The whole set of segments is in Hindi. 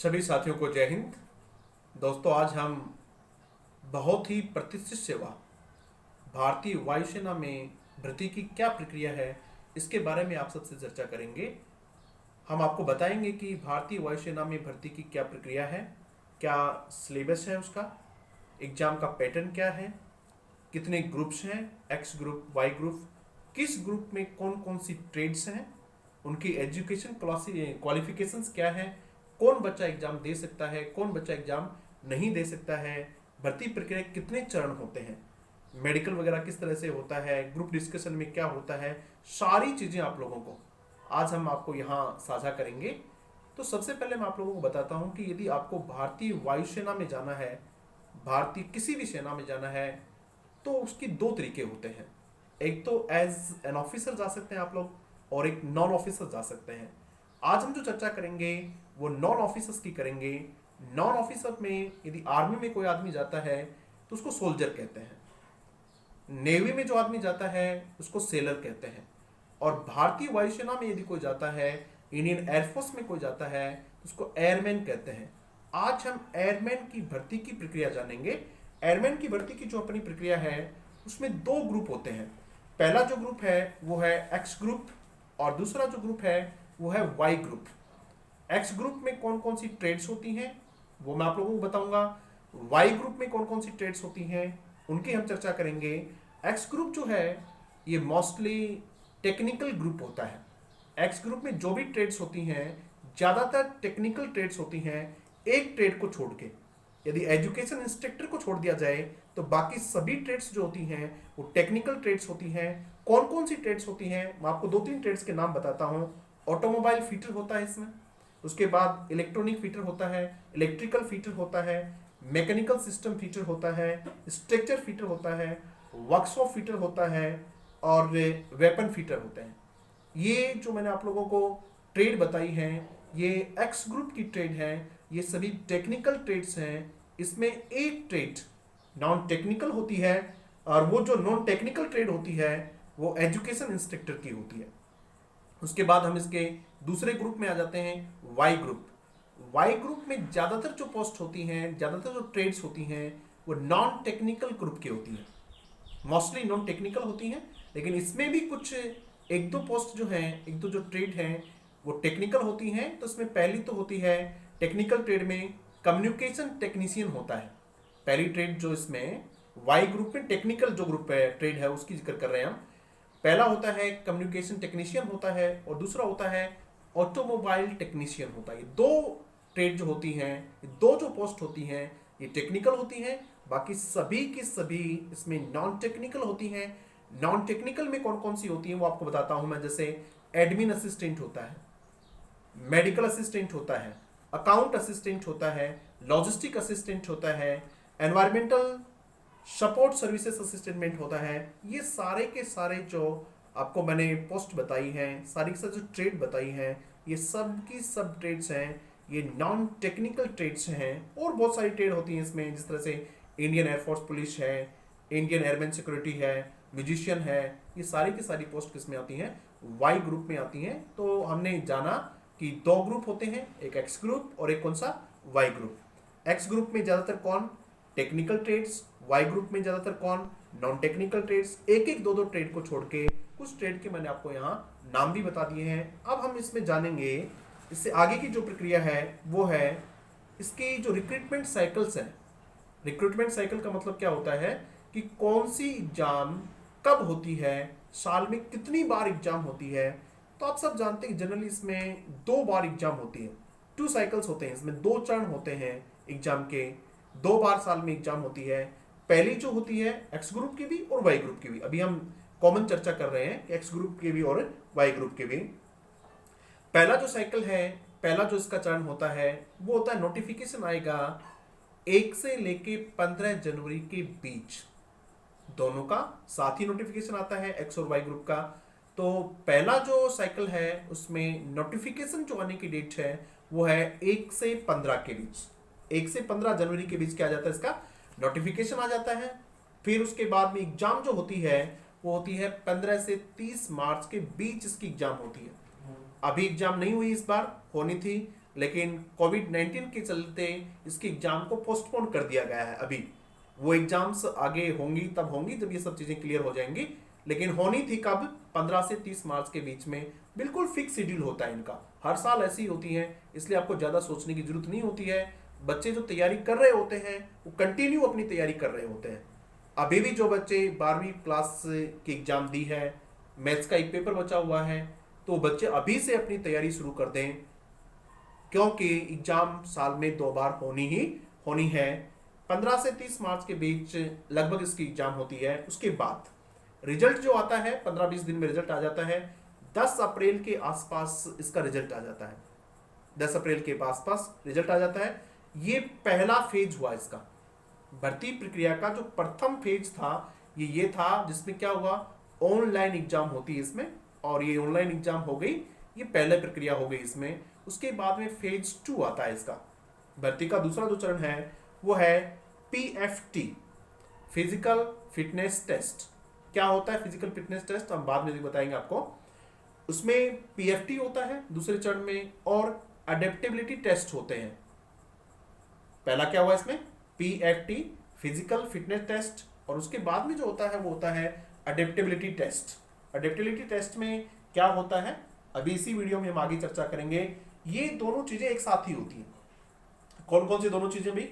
सभी साथियों को जय हिंद। दोस्तों, आज हम बहुत ही प्रतिष्ठित सेवा भारतीय वायुसेना में भर्ती की क्या प्रक्रिया है, इसके बारे में आप सबसे चर्चा करेंगे। हम आपको बताएंगे कि भारतीय वायुसेना में भर्ती की क्या प्रक्रिया है, क्या सिलेबस है उसका, एग्जाम का पैटर्न क्या है, कितने ग्रुप्स हैं, एक्स ग्रुप, वाई ग्रुप, किस ग्रुप में कौन कौन सी ट्रेड्स हैं, उनकी एजुकेशन क्वालिफिकेशंस क्या है, कौन बच्चा एग्जाम दे सकता है, कौन बच्चा एग्जाम नहीं दे सकता है, भर्ती प्रक्रिया कितने चरण होते हैं, मेडिकल वगैरह किस तरह से होता है, ग्रुप डिस्कशन में क्या होता है, सारी चीज़ें आप लोगों को आज हम आपको यहाँ साझा करेंगे। तो सबसे पहले मैं आप लोगों को बताता हूँ कि यदि आपको भारतीय वायुसेना में जाना है, भारतीय किसी भी सेना में जाना है, तो उसकी दो तरीके होते हैं। एक तो एज एन ऑफिसर जा सकते हैं आप लोग, और एक नॉन ऑफिसर जा सकते हैं। आज हम जो चर्चा करेंगे वो नॉन ऑफिसर्स की करेंगे। नॉन ऑफिसर में यदि आर्मी में कोई आदमी जाता है तो उसको सोल्जर कहते हैं, नेवी में जो आदमी जाता है उसको सेलर कहते हैं, और भारतीय वायुसेना में यदि कोई जाता है, इंडियन एयरफोर्स में कोई जाता है तो उसको एयरमैन कहते हैं। आज हम एयरमैन की भर्ती की प्रक्रिया जानेंगे। एयरमैन की भर्ती की जो अपनी प्रक्रिया है उसमें दो ग्रुप होते हैं। पहला जो ग्रुप है वो है एक्स ग्रुप, और दूसरा जो ग्रुप है वो है वाई ग्रुप। एक्स ग्रुप में कौन कौन सी ट्रेड्स होती हैं वो मैं आप लोगों को बताऊंगा। वाई ग्रुप में कौन कौन सी ट्रेड्स होती हैं उनकी हम चर्चा करेंगे। एक्स ग्रुप जो है ये मोस्टली टेक्निकल ग्रुप होता है। एक्स ग्रुप में जो भी ट्रेड्स होती हैं ज़्यादातर टेक्निकल ट्रेड्स होती हैं, एक ट्रेड को छोड़ के। यदि एजुकेशन इंस्ट्रक्टर को छोड़ दिया जाए तो बाकी सभी ट्रेड्स जो होती हैं वो टेक्निकल ट्रेड्स होती हैं। कौन कौन सी ट्रेड्स होती हैं मैं आपको दो तीन ट्रेड्स के नाम बताता हूँ। ऑटोमोबाइल फीटर होता है इसमें, उसके बाद इलेक्ट्रॉनिक फीटर होता है, इलेक्ट्रिकल फीटर होता है, मैकेनिकल सिस्टम फीटर होता है, स्ट्रक्चर फीटर होता है, वर्कशॉप फीटर होता है, और वेपन फीटर होते हैं। ये जो मैंने आप लोगों को ट्रेड बताई हैं ये एक्स ग्रुप की ट्रेड है। ये सभी टेक्निकल ट्रेड्स हैं। इसमें एक ट्रेड नॉन टेक्निकल होती है, और वो जो नॉन टेक्निकल ट्रेड होती है वो एजुकेशन इंस्ट्रक्टर की होती है। उसके बाद हम इसके दूसरे ग्रुप में आ जाते हैं, वाई ग्रुप। वाई ग्रुप में ज़्यादातर जो पोस्ट होती हैं, ज़्यादातर जो ट्रेड्स होती हैं वो नॉन टेक्निकल ग्रुप की होती हैं, मोस्टली नॉन टेक्निकल होती हैं। लेकिन इसमें भी कुछ एक दो पोस्ट जो हैं, एक दो जो ट्रेड हैं वो टेक्निकल होती हैं। तो इसमें पहली तो होती है टेक्निकल ट्रेड में कम्युनिकेशन टेक्नीशियन होता है। पहली ट्रेड जो इसमें वाई ग्रुप में टेक्निकल जो ग्रुप है ट्रेड है उसकी जिक्र कर रहे हैं हम। पहला होता है कम्युनिकेशन टेक्नीशियन होता है, और दूसरा होता है ऑटोमोबाइल टेक्नीशियन होता है। ये दो ट्रेड जो होती हैं, ये दो जो पोस्ट होती हैं ये टेक्निकल होती हैं। बाकी सभी की सभी इसमें नॉन टेक्निकल होती हैं। नॉन टेक्निकल में कौन कौन सी होती हैं वो आपको बताता हूं मैं। जैसे एडमिन असिस्टेंट होता है, मेडिकल असिस्टेंट होता है, अकाउंट असिस्टेंट होता है, लॉजिस्टिक असिस्टेंट होता है, एनवायरमेंटल सपोर्ट सर्विसेज असिस्टेंट होता है। ये सारे के सारे जो आपको मैंने पोस्ट बताई हैं, सारी की सारी जो ट्रेड बताई हैं, ये सब की सब ट्रेड्स हैं, ये नॉन टेक्निकल ट्रेड्स हैं। और बहुत सारी ट्रेड होती हैं इसमें, जिस तरह से इंडियन एयरफोर्स पुलिस है, इंडियन एयरमैन सिक्योरिटी है, म्यूजिशियन है। ये सारी की सारी पोस्ट किस में आती हैं, वाई ग्रुप में आती हैं। तो हमने जाना कि दो ग्रुप होते हैं, एक एक्स ग्रुप और एक कौन सा, वाई ग्रुप। एक्स ग्रुप में ज़्यादातर कौन, टेक्निकल ट्रेड्स, वाई ग्रुप में ज़्यादातर कौन, नॉन टेक्निकल ट्रेड्स। एक एक दो दो ट्रेड को छोड़ के कुछ ट्रेड के मैंने आपको यहाँ नाम भी बता दिए हैं। अब हम इसमें जानेंगे, इससे आगे की जो प्रक्रिया है वो है इसकी जो रिक्रूटमेंट साइकिल्स हैं। रिक्रूटमेंट साइकिल का मतलब क्या होता है कि कौन सी एग्जाम कब होती है, साल में कितनी बार एग्जाम होती है। तो आप सब जानते हैं जनरली इसमें दो बार एग्जाम होती है, टू साइकिल्स होते हैं, इसमें दो चरण होते हैं एग्जाम के, दो बार साल में एग्जाम होती है। पहली जो होती है एक्स ग्रुप की भी और वाई ग्रुप की भी, अभी हम कॉमन चर्चा कर रहे हैं कि एक्स ग्रुप के भी और वाई ग्रुप के भी। पहला जो साइकिल है, पहला जो इसका चरण होता है वो होता है, नोटिफिकेशन आएगा 1 से लेके 15 जनवरी के बीच, दोनों का साथ ही नोटिफिकेशन आता है एक्स और वाई ग्रुप का। तो पहला जो साइकिल है उसमें नोटिफिकेशन जो आने की डेट है वो है 1 से 15 के बीच, 1 से 15 जनवरी के बीच क्या आ जाता है, इसका नोटिफिकेशन आ जाता है। फिर उसके बाद में एग्जाम जो होती है वो होती है 15 से 30 मार्च के बीच इसकी एग्जाम होती है। अभी एग्जाम नहीं हुई, इस बार होनी थी, लेकिन कोविड-19 के चलते इसके एग्जाम को पोस्टपोन कर दिया गया है। अभी वो एग्जाम्स आगे होंगी, तब होंगी जब ये सब चीज़ें क्लियर हो जाएंगी। लेकिन होनी थी कब? 15 से 30 मार्च के बीच में। बिल्कुल फिक्स शेड्यूल होता है इनका, हर साल ऐसी होती है, इसलिए आपको ज़्यादा सोचने की जरूरत नहीं होती है। बच्चे जो तैयारी कर रहे होते हैं वो कंटिन्यू अपनी तैयारी कर रहे होते हैं। अभी भी जो बच्चे 12वीं क्लास की एग्जाम दी है, मैथ्स का एक पेपर बचा हुआ है, तो बच्चे अभी से अपनी तैयारी शुरू कर दें, क्योंकि एग्जाम साल में 2 बार होनी है। 15 से 30 मार्च के बीच लगभग इसकी एग्जाम होती है। उसके बाद रिजल्ट जो आता है 15-20 दिन में रिजल्ट आ जाता है। 10 अप्रैल के आसपास इसका रिजल्ट आ जाता है। 10 अप्रैल के आसपास रिजल्ट आ जाता है। ये पहला फेज हुआ इसका भर्ती प्रक्रिया का। जो प्रथम फेज था ये था जिसमें क्या हुआ, ऑनलाइन एग्जाम होती है इसमें, और ये ऑनलाइन एग्जाम हो गई, ये पहले प्रक्रिया हो गई इसमें। उसके बाद में फेज 2 आता है इसका। भर्ती का दूसरा जो चरण है वो है PFT, फिजिकल फिटनेस टेस्ट। क्या होता है फिजिकल फिटनेस टेस्ट, हम बाद में बताएंगे आपको। उसमें PFT होता है दूसरे चरण में, और अडेप्टेबिलिटी टेस्ट होते हैं। पहला क्या हुआ इसमें, PFT फिजिकल फिटनेस टेस्ट, और उसके बाद में जो होता है वो होता है अडेप्टेबिलिटी टेस्ट। अडेप्टेबिलिटी टेस्ट में क्या होता है अभी इसी वीडियो में हम आगे चर्चा करेंगे। ये दोनों चीजें एक साथ ही होती हैं। कौन कौन सी दोनों चीजें भी,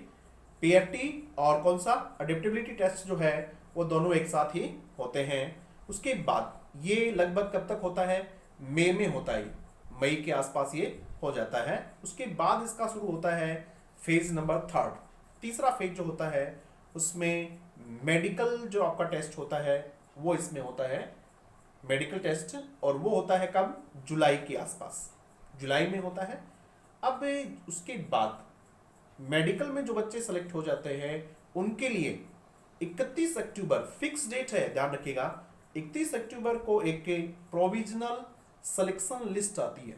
PFT और कौन सा अडेप्टेबिलिटी टेस्ट जो है वो दोनों एक साथ ही होते हैं। उसके बाद ये लगभग कब तक होता है, मई में होता है, मई के आसपास ये हो जाता है। उसके बाद इसका शुरू होता है फेज नंबर 3, तीसरा फेज जो होता है उसमें मेडिकल जो आपका टेस्ट होता है वो इसमें होता है, मेडिकल टेस्ट, और वो होता है कब, जुलाई के आसपास, जुलाई में होता है। अब उसके बाद मेडिकल में जो बच्चे सेलेक्ट हो जाते हैं उनके लिए 31 अक्टूबर फिक्स डेट है, ध्यान रखिएगा। 31 अक्टूबर को एक प्रोविजनल सिलेक्शन लिस्ट आती है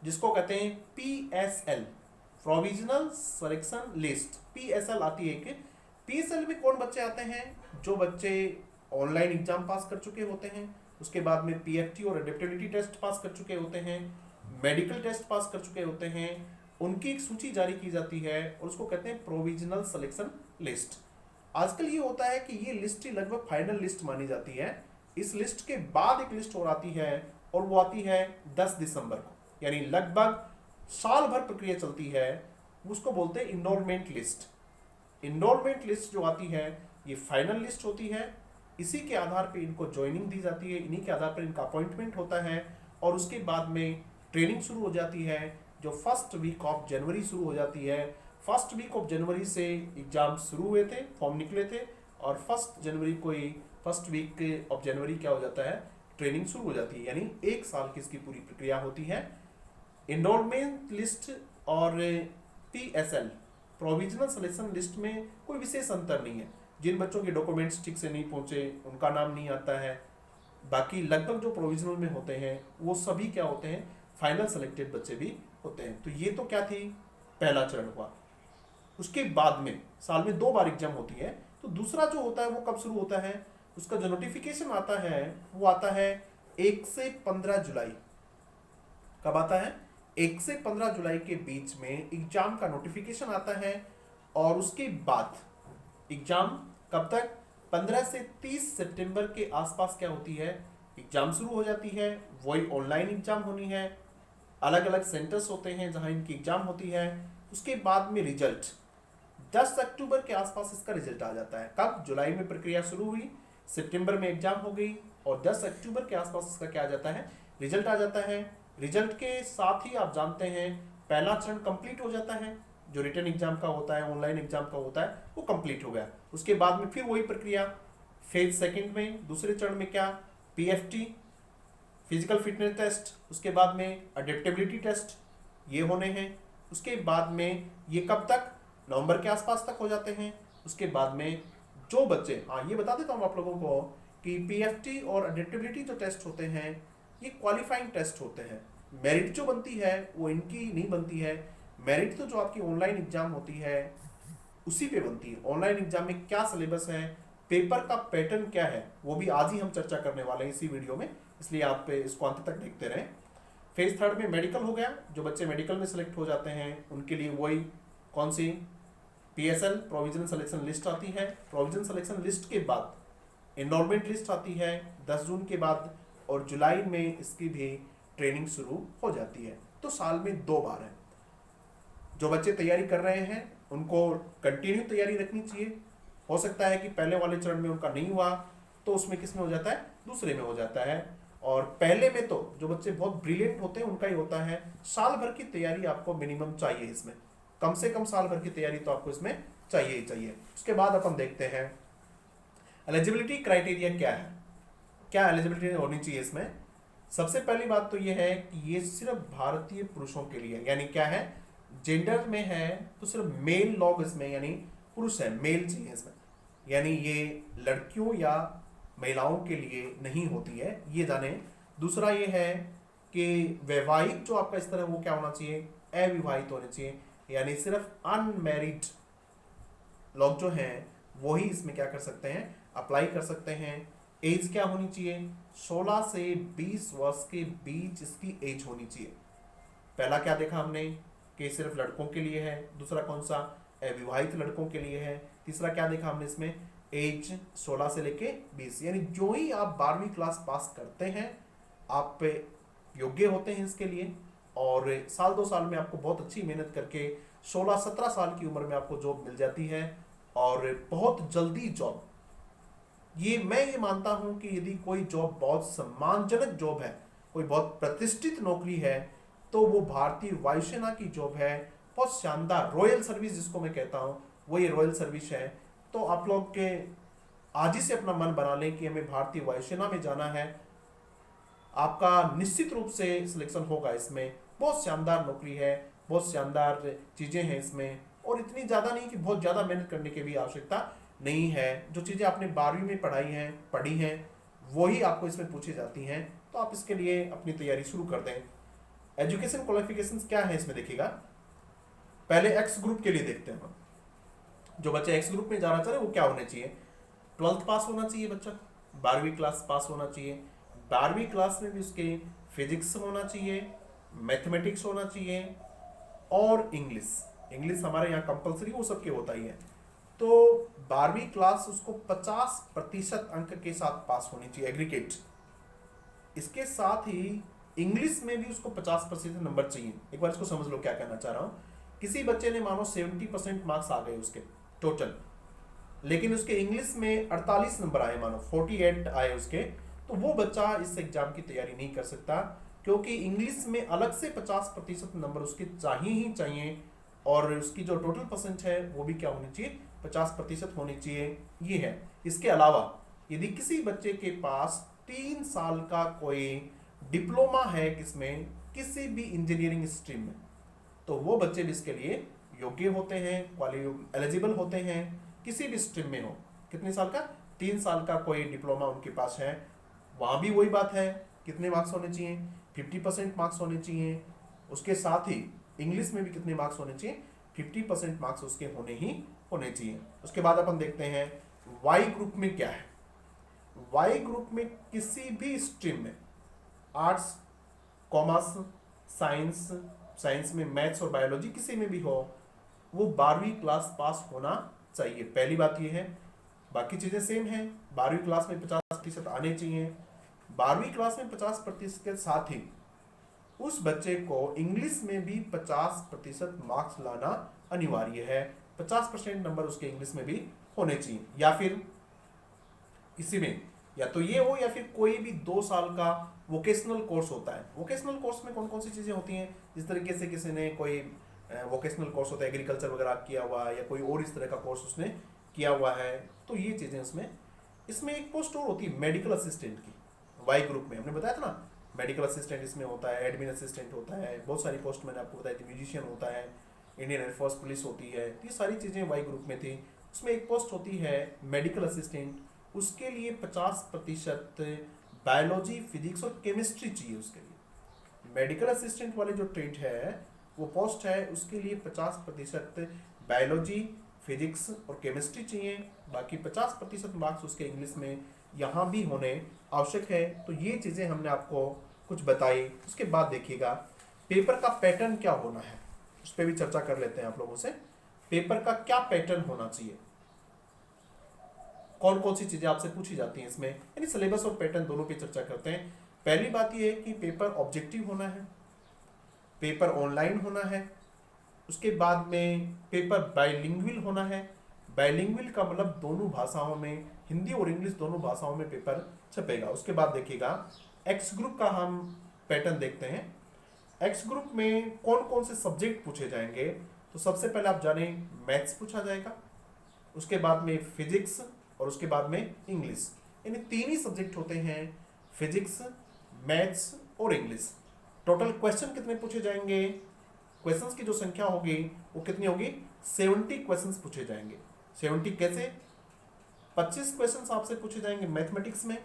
जिसको कहते हैं PSL, provisional selection list. PSL आती है एक। PSL में कौन बच्चे आते हैं, जो बच्चे ऑनलाइन एग्जाम पास कर चुके होते हैं, उसके बाद में PFT और अडेप्टेबिलिटी टेस्ट पास कर चुके होते हैं, मेडिकल टेस्ट पास कर चुके होते हैं, उनकी एक सूची जारी की जाती है और उसको कहते हैं प्रोविजनल सिलेक्शन लिस्ट। आजकल ये होता है कि ये लिस्ट ही लगभग फाइनल लिस्ट मानी जाती है। इस लिस्ट के बाद एक लिस्ट और आती है, और वो आती है 10 दिसंबर को, यानी लगभग साल भर प्रक्रिया चलती है। उसको बोलते हैं इनरोलमेंट लिस्ट। इनरोलमेंट लिस्ट जो आती है ये फाइनल लिस्ट होती है। इसी के आधार पे इनको ज्वाइनिंग दी जाती है, इन्हीं के आधार पर इनका अपॉइंटमेंट होता है, और उसके बाद में ट्रेनिंग शुरू हो जाती है जो फर्स्ट वीक ऑफ जनवरी शुरू हो जाती है। फर्स्ट वीक ऑफ जनवरी से एग्जाम शुरू हुए थे, फॉर्म निकले थे, और फर्स्ट वीक ऑफ जनवरी क्या हो जाता है, ट्रेनिंग शुरू हो जाती है, यानी 1 साल की इसकी पूरी प्रक्रिया होती है। एनरोलमेंट लिस्ट और PSL प्रोविजनल सिलेक्शन लिस्ट में कोई विशेष अंतर नहीं है। जिन बच्चों के डॉक्यूमेंट्स ठीक से नहीं पहुंचे उनका नाम नहीं आता है। बाकी लगभग जो प्रोविजनल में होते हैं वो सभी क्या होते हैं, फाइनल सेलेक्टेड बच्चे भी होते हैं। तो ये तो क्या थी, पहला चरण हुआ। उसके बाद में साल में 2 बार एग्जाम होती है। तो दूसरा जो होता है वो कब शुरू होता है, उसका जो नोटिफिकेशन आता है वो आता है 1 से 15 जुलाई। कब आता है, 1 से 15 जुलाई के बीच में एग्जाम का नोटिफिकेशन आता है। और उसके बाद एग्जाम कब तक, 15 से 30 सितंबर के आसपास क्या होती है, एग्जाम शुरू हो जाती है। वही ऑनलाइन एग्जाम होनी है, अलग अलग सेंटर्स होते हैं जहां इनकी एग्जाम होती है। उसके बाद में रिजल्ट 10 अक्टूबर के आसपास इसका रिजल्ट आ जाता है। कब, जुलाई में प्रक्रिया शुरू हुई, सितंबर में एग्जाम हो गई, और 10 अक्टूबर के आसपास इसका क्या आ जाता है, रिजल्ट आ जाता है। रिजल्ट के साथ ही आप जानते हैं पहला चरण कंप्लीट हो जाता है, जो रिटन एग्जाम का होता है, ऑनलाइन एग्जाम का होता है, वो कंप्लीट हो गया। उसके बाद में फिर वही प्रक्रिया फेज सेकंड में, दूसरे चरण में क्या, PFT फिजिकल फिटनेस टेस्ट, उसके बाद में अडेप्टेबिलिटी टेस्ट, ये होने हैं। उसके बाद में ये कब तक, नवंबर के आसपास तक हो जाते हैं। उसके बाद में जो बच्चे, हाँ ये बता देता हूँ आप लोगों को कि PFT और अडेप्टेबिलिटी जो टेस्ट होते हैं ये क्वालिफाइंग टेस्ट होते हैं। मेरिट जो बनती है वो इनकी नहीं बनती है। मेरिट तो जो आपकी ऑनलाइन एग्जाम होती है उसी पे बनती है। ऑनलाइन एग्जाम में क्या सिलेबस है, पेपर का पैटर्न क्या है, वो भी आज ही हम चर्चा करने वाले हैं इसी वीडियो में, इसलिए आप इसको अंत तक देखते रहें। फेज थर्ड में मेडिकल हो गया, जो बच्चे मेडिकल में सेलेक्ट हो जाते हैं उनके लिए वही कौन सी PSL प्रोविजनल सिलेक्शन लिस्ट आती है। प्रोविजनल सिलेक्शन लिस्ट के बाद एनरोलमेंट लिस्ट आती है 10 जून के बाद, और जुलाई में इसकी भी ट्रेनिंग शुरू हो जाती है। तो साल में 2 बार है। जो बच्चे तैयारी कर रहे हैं उनको कंटिन्यू तैयारी रखनी चाहिए। हो सकता है कि पहले वाले चरण में उनका नहीं हुआ तो उसमें किस में हो जाता है, दूसरे में हो जाता है। और पहले में तो जो बच्चे बहुत ब्रिलियंट होते हैं उनका ही होता है। साल भर की तैयारी आपको मिनिमम चाहिए, इसमें कम से कम साल भर की तैयारी तो आपको इसमें चाहिए ही चाहिए। उसके बाद अपन देखते हैं एलिजिबिलिटी क्राइटेरिया क्या है, क्या एलिजिबिलिटी होनी चाहिए इसमें। सबसे पहली बात तो ये है कि ये सिर्फ भारतीय पुरुषों के लिए, यानी क्या है, जेंडर में है तो सिर्फ मेल लोग इसमें, यानी पुरुष है, मेल चाहिए इसमें, यानी ये लड़कियों या महिलाओं के लिए नहीं होती है, ये जाने। दूसरा ये है कि वैवाहिक जो आपका स्तर है वो क्या होना चाहिए, अविवाहित होने चाहिए, यानी सिर्फ अनमैरिड लोग जो हैं वही इसमें क्या कर सकते हैं, अप्लाई कर सकते हैं। एज क्या होनी चाहिए, 16 से 20 वर्ष के बीच इसकी एज होनी चाहिए। पहला क्या देखा हमने कि सिर्फ लड़कों के लिए है, दूसरा कौन सा, अविवाहित लड़कों के लिए है, तीसरा क्या देखा हमने इसमें, एज 16 से लेके 20, यानी जो ही आप 12वीं क्लास पास करते हैं आप योग्य होते हैं इसके लिए। और साल 2 साल में आपको बहुत अच्छी मेहनत करके 16-17 साल की उम्र में आपको जॉब मिल जाती है, और बहुत जल्दी जॉब। मैं ये मानता हूं कि यदि कोई जॉब बहुत सम्मानजनक जॉब है, कोई बहुत प्रतिष्ठित नौकरी है, तो वो भारतीय वायुसेना की जॉब है। बहुत शानदार रॉयल सर्विस जिसको मैं कहता हूं, वो ये रॉयल सर्विस है। तो आप लोग के आज ही से अपना मन बना लें कि हमें भारतीय वायुसेना में जाना है, आपका निश्चित रूप से सिलेक्शन होगा इसमें। बहुत शानदार नौकरी है, बहुत शानदार चीज़ें हैं इसमें, और इतनी ज़्यादा नहीं कि बहुत ज़्यादा मेहनत करने की भी आवश्यकता नहीं है। जो चीज़ें आपने 12वीं में पढ़ी हैं वही आपको इसमें पूछी जाती हैं, तो आप इसके लिए अपनी तैयारी शुरू कर दें। एजुकेशन क्वालिफिकेशंस क्या है इसमें देखिएगा। पहले एक्स ग्रुप के लिए देखते हैं। जो बच्चा एक्स ग्रुप में जाना चाह रहे वो क्या होना चाहिए, 12th पास होना चाहिए बच्चा, 12वीं क्लास पास होना चाहिए। 12वीं क्लास में भी उसके फिजिक्स होना चाहिए, मैथमेटिक्स होना चाहिए, और इंग्लिश हमारे यहाँ कंपलसरी वो सबके होता ही है। तो 12वीं क्लास उसको 50% अंक के साथ पास होनी चाहिए एग्रीगेट। इसके साथ ही इंग्लिश में भी उसको 50% नंबर चाहिए। एक बार इसको समझ लो क्या कहना चाह रहा हूँ। किसी बच्चे ने मानो 70% मार्क्स आ गए उसके टोटल, लेकिन उसके इंग्लिश में 48 नंबर आए, मानो 48 आए उसके, तो वो बच्चा इस एग्जाम की तैयारी नहीं कर सकता, क्योंकि इंग्लिश में अलग से 50% नंबर उसके चाहिए ही चाहिए, और उसकी जो टोटल परसेंट है वो भी क्या होनी चाहिए, 50% होनी चाहिए। ये है। इसके अलावा यदि किसी बच्चे के पास 3 साल का कोई डिप्लोमा है किसमें, किसी भी इंजीनियरिंग स्ट्रीम में, तो वो बच्चे भी इसके लिए योग्य होते हैं, एलिजिबल होते हैं, किसी भी स्ट्रीम में हो। कितने साल का, 3 साल का कोई डिप्लोमा उनके पास है, वहाँ भी वही बात है, कितने मार्क्स होने चाहिए, 50% मार्क्स होने चाहिए। उसके साथ ही इंग्लिश में भी कितने मार्क्स होने चाहिए, 50% मार्क्स उसके होने चाहिए। उसके बाद अपन देखते हैं वाई ग्रुप में क्या है। वाई ग्रुप में किसी भी स्ट्रीम में, आर्ट्स, कॉमर्स, साइंस में मैथ्स और बायोलॉजी किसी में भी हो, वो 12वीं क्लास पास होना चाहिए। पहली बात ये है, बाकी चीज़ें सेम हैं। 12वीं क्लास में 50% आने चाहिए। 12वीं क्लास में 50% के साथ ही उस बच्चे को इंग्लिश में भी 50% मार्क्स लाना अनिवार्य है। 50% नंबर उसके इंग्लिश में भी होने चाहिए, या फिर किसी में या तो ये हो, या फिर कोई भी 2 साल का वोकेशनल कोर्स होता है। वोकेशनल कोर्स में कौन कौन सी चीज़ें होती हैं, जिस तरीके से किसी ने कोई वोकेशनल कोर्स होता है, एग्रीकल्चर वगैरह किया हुआ है, या कोई और इस तरह का कोर्स उसने किया हुआ है, तो ये चीज़ें इसमें एक पोस्ट और होती है मेडिकल असिस्टेंट की। वाई ग्रुप में हमने बताया था ना, मेडिकल असिस्टेंट इसमें होता है, एडमिन असिस्टेंट होता है, बहुत सारी पोस्ट मैंने आपको बताई थी, म्यूजिशियन होता है, इंडियन एयरफोर्स पुलिस होती है, ये सारी चीज़ें वाई ग्रुप में थी। उसमें एक पोस्ट होती है मेडिकल असिस्टेंट, उसके लिए 50% बायोलॉजी, फिजिक्स और केमिस्ट्री चाहिए उसके लिए। मेडिकल असिस्टेंट वाले जो ट्रेड है, वो पोस्ट है, उसके लिए 50% बायोलॉजी, फिजिक्स और केमिस्ट्री चाहिए, बाकी 50% मार्क्स उसके इंग्लिश में यहाँ भी होने आवश्यक है। तो ये चीज़ें हमने आपको कुछ बताई। उसके बाद देखिएगा पेपर का पैटर्न क्या होना है, उस पर भी चर्चा कर लेते हैं आप लोगों से। पेपर का क्या पैटर्न होना चाहिए, कौन कौन सी चीजें आपसे पूछी जाती हैं इसमें, यानी सिलेबस और पैटर्न दोनों पे चर्चा करते हैं। पहली बात यह है कि पेपर ऑब्जेक्टिव होना है, पेपर ऑनलाइन होना है। उसके बाद में पेपर बाइलिंगुअल होना है। बाइलिंगुअल का मतलब दोनों भाषाओं में, हिंदी और इंग्लिश दोनों भाषाओं में पेपर छपेगा। उसके बाद देखिएगा एक्स ग्रुप का हम पैटर्न देखते हैं। एक्स ग्रुप में कौन कौन से सब्जेक्ट पूछे जाएंगे, तो सबसे पहले आप जाने मैथ्स पूछा जाएगा, उसके बाद में फिजिक्स, और उसके बाद में इंग्लिश। यानी तीन ही सब्जेक्ट होते हैं, फिजिक्स, मैथ्स और इंग्लिश। टोटल क्वेश्चन कितने पूछे जाएंगे, क्वेश्चंस की जो संख्या होगी वो कितनी होगी, 70 क्वेश्चंस पूछे जाएंगे। 70 कैसे, 25 क्वेश्चंस आपसे पूछे जाएंगे मैथमेटिक्स में,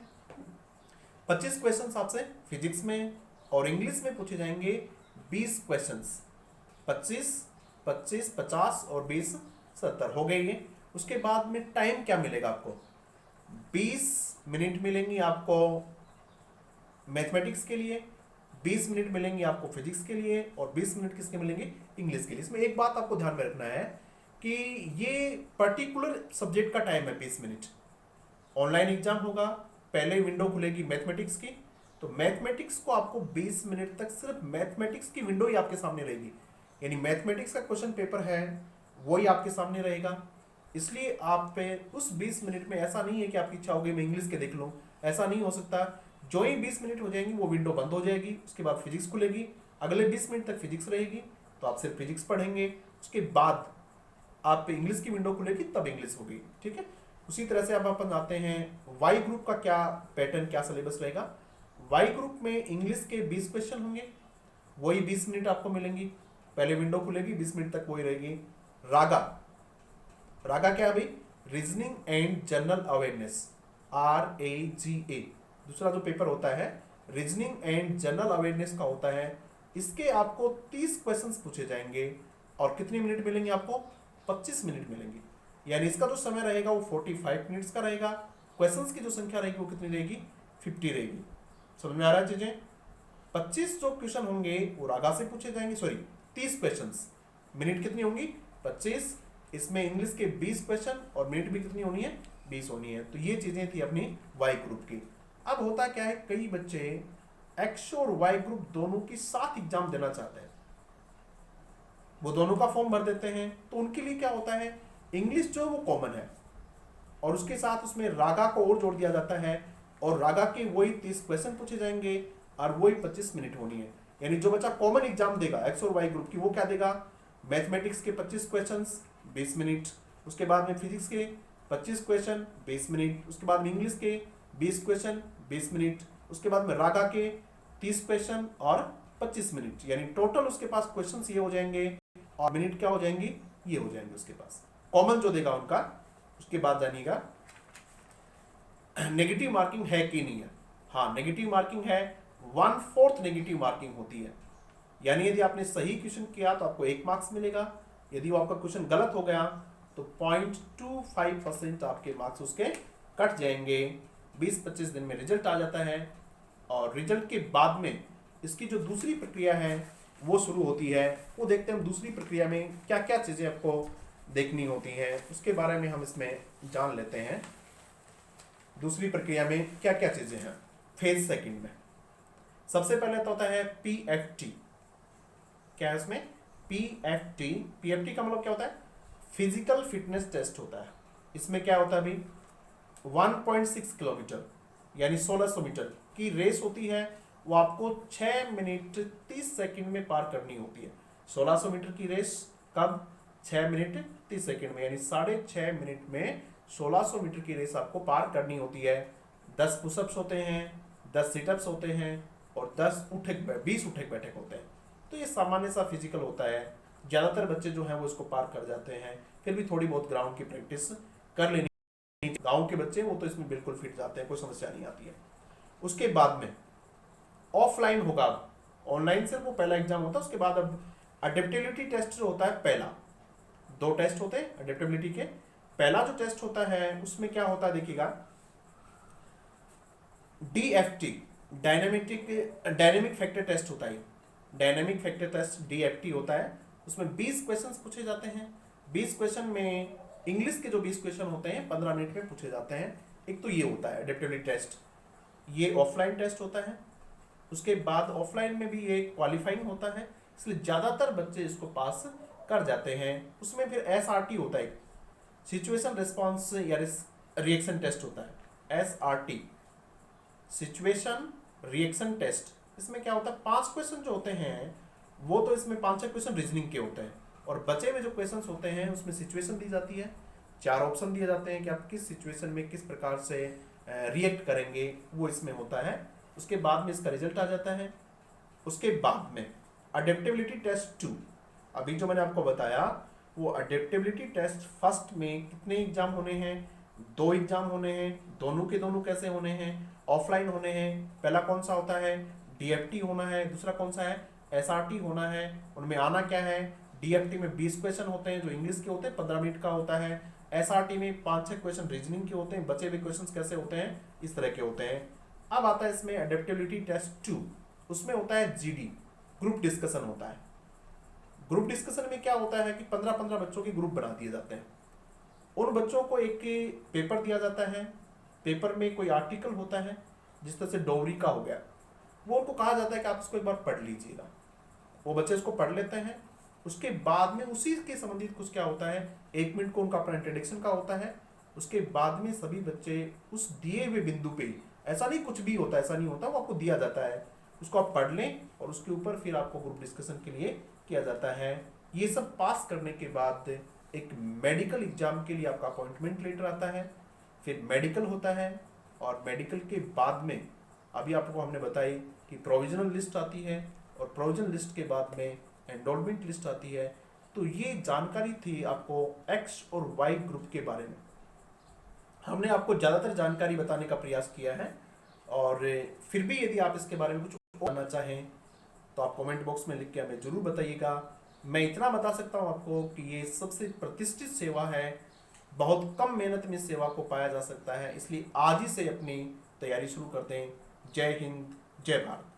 25 क्वेश्चंस आपसे फिजिक्स में, और इंग्लिश में पूछे जाएंगे 20 क्वेश्चंस। 25, 25, 50 और 20, 70 हो गए ये। उसके बाद में टाइम क्या मिलेगा आपको, 20 मिनट मिलेंगी आपको मैथमेटिक्स के लिए, 20 मिनट मिलेंगे आपको फिजिक्स के लिए, और 20 मिनट किसके मिलेंगे, इंग्लिश के लिए। इसमें एक बात आपको ध्यान में रखना है कि ये पर्टिकुलर सब्जेक्ट का टाइम है 20 मिनट। ऑनलाइन एग्जाम होगा, पहले विंडो खुलेगी मैथमेटिक्स की, तो मैथमेटिक्स को आपको 20 मिनट तक सिर्फ मैथमेटिक्स की विंडो ही आपके सामने रहेगी, यानी मैथमेटिक्स का क्वेश्चन पेपर है वही आपके सामने रहेगा। इसलिए आप पे उस 20 मिनट में ऐसा नहीं है कि आपकी इच्छा होगी मैं इंग्लिश के देख लूँ, ऐसा नहीं हो सकता। जो ही 20 मिनट हो जाएंगी वो विंडो बंद हो जाएगी, उसके बाद फिजिक्स खुलेगी, अगले 20 मिनट तक फिजिक्स रहेगी, तो आप सिर्फ फिजिक्स पढ़ेंगे। उसके बाद आप इंग्लिश की विंडो खुलेगी तब इंग्लिश होगी, ठीक है। उसी तरह से अब अपन आते हैं वाई ग्रुप का क्या पैटर्न, क्या सिलेबस रहेगा। वाई ग्रुप में इंग्लिश के 20 क्वेश्चन होंगे, वही 20 मिनट आपको मिलेंगी, पहले विंडो खुलेगी 20 मिनट तक वही रहेगी। रागा, रागा क्या है भाई, reasoning and general awareness, RAGA। दूसरा जो पेपर होता है रीजनिंग एंड जनरल अवेयरनेस का होता है, इसके आपको 30 क्वेश्चंस पूछे जाएंगे, और कितने मिनट मिलेंगे आपको, 25 मिनट मिलेंगे। यानी इसका जो समय रहेगा वो 45 मिनट्स का रहेगा। क्वेश्चंस की जो संख्या रहेगी वो कितनी रहेगी, 50 रहेगी। समझ में आ रहा है चीजें। 25 जो क्वेश्चन होंगे वो रागा से पूछे जाएंगे, सॉरी 30 क्वेश्चंस, मिनट कितनी होंगी, 25, इसमें इंग्लिश के 20 क्वेश्चन, और मिनट भी कितनी होनी है, 20 होनी है। तो ये चीजें थी अपनी वाई ग्रुप की। अब होता क्या है, कई बच्चे एक्स और वाई ग्रुप दोनों की साथ एग्जाम देना चाहते हैं, वो दोनों का फॉर्म भर देते हैं। तो उनके लिए क्या होता है, इंग्लिश जो है वो कॉमन है, और उसके साथ उसमें रागा को और जोड़ दिया जाता है, और रागा के वही 30 क्वेश्चन पूछे जाएंगे, और वही 25 मिनट होनी है। यानी जो बच्चा कॉमन एग्जाम देगा एक्स और वाई ग्रुप की, वो क्या देगा, मैथमेटिक्स के 25 क्वेश्चन 20 मिनट, उसके बाद में फिजिक्स के 25 क्वेश्चन 20 मिनट, उसके बाद में इंग्लिश के 20 क्वेश्चन 20 मिनट, उसके बाद में रागा के 30 क्वेश्चन और 25 मिनट। यानी टोटल उसके पास क्वेश्चन ये हो जाएंगे, और मिनट क्या हो जाएंगी, ये हो जाएंगे उसके पास, कॉमन जो देगा उनका। उसके बाद जानिएगा नेगेटिव मार्किंग है कि नहीं है। हाँ, नेगेटिव मार्किंग है, 1/4 नेगेटिव मार्किंग होती है। यानी यदि आपने सही क्वेश्चन किया तो आपको 1 मार्क्स मिलेगा, यदि वो आपका क्वेश्चन गलत हो गया तो 0.25% आपके मार्क्स उसके कट जाएंगे। 20-25 दिन में रिजल्ट आ जाता है, और रिजल्ट के बाद में इसकी जो दूसरी प्रक्रिया है वो शुरू होती है। वो देखते हैं दूसरी प्रक्रिया में क्या क्या चीज़ें आपको देखनी होती हैं, उसके बारे में हम इसमें जान लेते हैं। दूसरी प्रक्रिया में क्या क्या चीज़ें हैं फेज सेकंड में। सबसे पहले तो होता है PFT। क्या है इसमें, PFT का मतलब क्या होता है, फिजिकल फिटनेस टेस्ट होता है। इसमें क्या होता है अभी, 1.6 किलोमीटर यानी 1600 मीटर की रेस होती है, वो आपको 6 मिनट 30 सेकंड में पार करनी होती है। 1600 मीटर की रेस कब, 6 मिनट 30 सेकंड में, यानी 6.5 मिनट में 1600 मीटर की रेस आपको पार करनी होती है। 10 पुशअप्स होते हैं, 10 सिटअप्स होते हैं, और 20 उठक बैठक होते हैं। तो ये सामान्य सा फिजिकल होता है, ज़्यादातर बच्चे जो हैं वो इसको पार कर जाते हैं। फिर भी थोड़ी बहुत ग्राउंड की प्रैक्टिस कर लेनी, गांव के बच्चे वो तो इसमें बिल्कुल फिट जाते हैं, कोई समस्या नहीं आती है। उसके बाद में ऑफलाइन होगा, ऑनलाइन से वो पहला एग्जाम होता है। उसके बाद अब अडेप्टेबिलिटी टेस्ट जो होता है, पहला 2 टेस्ट होते हैं अडेप्टेबिलिटी के। पहला जो टेस्ट होता है उसमें क्या होता है देखिएगा, DFT डायनेमिक फैक्टर टेस्ट होता है। डायनेमिक फैक्टर टेस्ट DFT होता है। उसमें 20 क्वेश्चंस पूछे जाते हैं। 20 क्वेश्चन में इंग्लिश के जो 20 क्वेश्चन होते हैं 15 मिनट में पूछे जाते हैं। एक तो ये होता है एडेप्टेबिलिटी टेस्ट, ये ऑफलाइन टेस्ट होता है। उसके बाद ऑफलाइन में भी ये क्वालिफाइंग होता है, इसलिए ज़्यादातर बच्चे इसको पास कर जाते हैं। उसमें फिर SRT होता है, सिचुएशन रिस्पॉन्स या रिएक्शन टेस्ट होता है। SRT, situation reaction test. इसमें क्या होता है, 5 क्वेश्चन जो होते हैं वो तो इसमें 5-6 क्वेश्चन रीजनिंग के होते हैं, और बचे हुए जो क्वेश्चन होते हैं उसमें सिचुएशन दी जाती है। 4 ऑप्शन दिए जाते हैं कि आप किस सिचुएशन में किस प्रकार से रिएक्ट करेंगे, वो इसमें होता है। उसके बाद में इसका रिजल्ट आ जाता है। उसके बाद में अडेप्टेबिलिटी टेस्ट 2, अभी जो मैंने आपको बताया वो अडेप्टेबिलिटी टेस्ट फर्स्ट में कितने एग्जाम होने हैं, 2 एग्जाम होने हैं। दोनों के दोनों कैसे होने हैं, ऑफलाइन होने हैं। पहला कौन सा होता है, DFT होना है। दूसरा कौन सा है, SRT होना है। उनमें आना क्या है, DFT में 20 क्वेश्चन होते हैं जो इंग्लिश के होते हैं, 15 मिनट का होता है। SRT में 5-6 क्वेश्चन रीजनिंग के होते हैं। बचे हुए क्वेश्चन कैसे होते हैं, इस तरह के होते हैं। अब आता है इसमें अडेप्टेबिलिटी टेस्ट 2, उसमें होता है GD, ग्रुप डिस्कशन होता है। ग्रुप डिस्कशन में क्या होता है कि 15-15 बच्चों के ग्रुप बना दिए जाते हैं। उन बच्चों को एक पेपर दिया जाता है। पेपर में कोई आर्टिकल होता है, जिस तरह से डोगरी का हो गया, वो उनको कहा जाता है कि आप इसको एक बार पढ़ लीजिएगा। वो बच्चे उसको पढ़ लेते हैं। उसके बाद में उसी के संबंधित कुछ क्या होता है, 1 मिनट को उनका अपना इंट्रोडक्शन का होता है। उसके बाद में सभी बच्चे उस दिए हुए बिंदु पे, ऐसा नहीं कुछ भी होता, ऐसा नहीं होता, वो आपको दिया जाता है, उसको आप पढ़ लें और उसके ऊपर फिर आपको ग्रुप डिस्कशन के लिए किया जाता है। ये सब पास करने के बाद एक मेडिकल एग्जाम के लिए आपका अपॉइंटमेंट लेटर आता है। फिर मेडिकल होता है, और मेडिकल के बाद में अभी आपको हमने बताई कि प्रोविजनल लिस्ट आती है, और प्रोविजनल लिस्ट के बाद में एनरोलमेंट लिस्ट आती है। तो ये जानकारी थी आपको X और Y ग्रुप के बारे में। हमने आपको ज़्यादातर जानकारी बताने का प्रयास किया है, और फिर भी यदि आप इसके बारे में कुछ जानना चाहें तो आप कमेंट बॉक्स में लिख के हमें ज़रूर बताइएगा। मैं इतना बता सकता हूँ आपको कि ये सबसे प्रतिष्ठित सेवा है, बहुत कम मेहनत में सेवा को पाया जा सकता है, इसलिए आज ही से अपनी तैयारी शुरू कर दें। जय हिंद, जय भारत।